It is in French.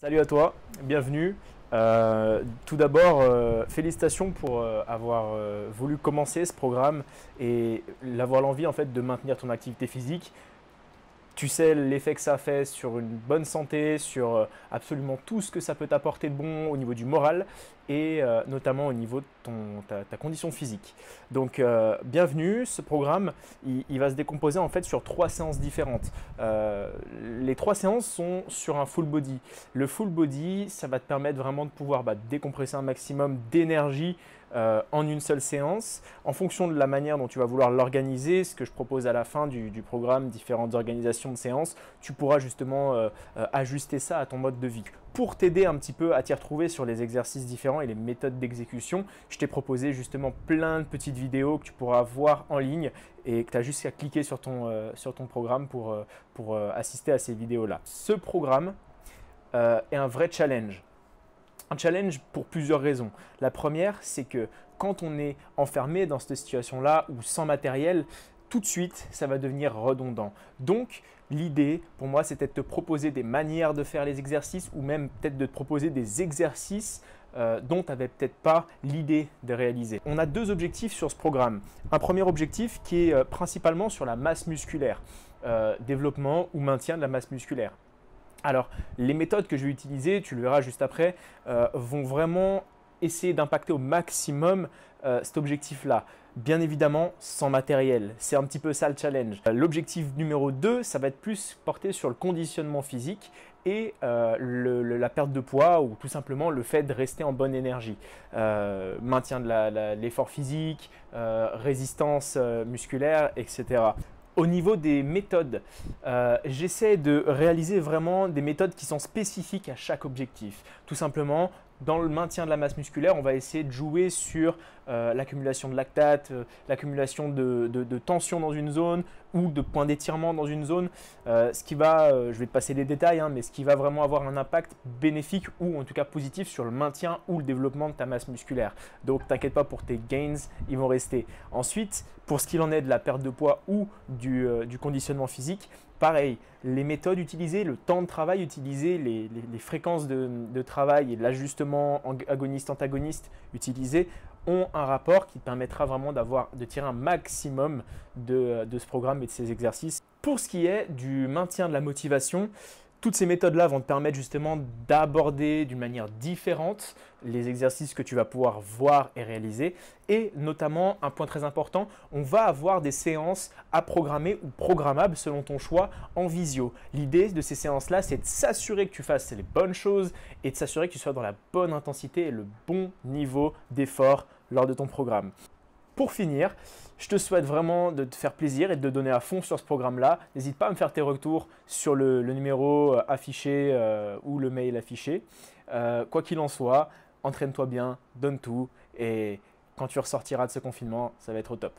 Salut à toi, bienvenue. Tout d'abord, félicitations pour avoir voulu commencer ce programme et l'avoir l'envie en fait de maintenir ton activité physique. Tu sais l'effet que ça fait sur une bonne santé, sur absolument tout ce que ça peut t'apporter de bon au niveau du moral et notamment au niveau de ta condition physique. Donc bienvenue, ce programme il va se décomposer en fait sur 3 séances différentes. Les 3 séances sont sur un full body. Le full body, ça va te permettre vraiment de pouvoir décompresser un maximum d'énergie en une seule séance. En fonction de la manière dont tu vas vouloir l'organiser, ce que je propose à la fin du programme, différentes organisations de séances, tu pourras justement ajuster ça à ton mode de vie. Pour t'aider un petit peu à t'y retrouver sur les exercices différents et les méthodes d'exécution, je t'ai proposé justement plein de petites vidéos que tu pourras voir en ligne et que tu as juste à cliquer sur ton programme pour assister à ces vidéos-là. Ce programme est un vrai challenge. Un challenge pour plusieurs raisons. La première, c'est que quand on est enfermé dans cette situation-là ou sans matériel, tout de suite, ça va devenir redondant. Donc, l'idée pour moi, c'était de te proposer des manières de faire les exercices ou même peut-être de te proposer des exercices dont tu n'avais peut-être pas l'idée de réaliser. On a deux objectifs sur ce programme. Un premier objectif qui est principalement sur la masse musculaire, développement ou maintien de la masse musculaire. Alors, les méthodes que je vais utiliser, tu le verras juste après, vont vraiment essayer d'impacter au maximum cet objectif-là. Bien évidemment, sans matériel. C'est un petit peu ça le challenge. L'objectif numéro 2, ça va être plus porté sur le conditionnement physique et la perte de poids ou tout simplement le fait de rester en bonne énergie. Maintien de l'effort physique, résistance musculaire, etc. Au niveau des méthodes, j'essaie de réaliser vraiment des méthodes qui sont spécifiques à chaque objectif. Tout simplement, dans le maintien de la masse musculaire, on va essayer de jouer sur l'accumulation de lactate, l'accumulation de tension dans une zone ou de points d'étirement dans une zone. Ce qui va, je vais te passer les détails, mais ce qui va vraiment avoir un impact bénéfique ou en tout cas positif sur le maintien ou le développement de ta masse musculaire. Donc t'inquiète pas pour tes gains, ils vont rester. Ensuite, pour ce qu'il en est de la perte de poids ou du conditionnement physique, pareil, les méthodes utilisées, le temps de travail utilisé, les fréquences de travail et l'ajustement agoniste-antagoniste utilisé ont un rapport qui te permettra vraiment de tirer un maximum de ce programme et de ces exercices. Pour ce qui est du maintien de la motivation, toutes ces méthodes-là vont te permettre justement d'aborder d'une manière différente les exercices que tu vas pouvoir voir et réaliser. Et notamment, un point très important, on va avoir des séances à programmer ou programmables selon ton choix en visio. L'idée de ces séances-là, c'est de s'assurer que tu fasses les bonnes choses et de s'assurer que tu sois dans la bonne intensité et le bon niveau d'effort lors de ton programme. Pour finir, je te souhaite vraiment de te faire plaisir et de te donner à fond sur ce programme-là. N'hésite pas à me faire tes retours sur le numéro affiché ou le mail affiché. Quoi qu'il en soit, entraîne-toi bien, donne tout et quand tu ressortiras de ce confinement, ça va être au top.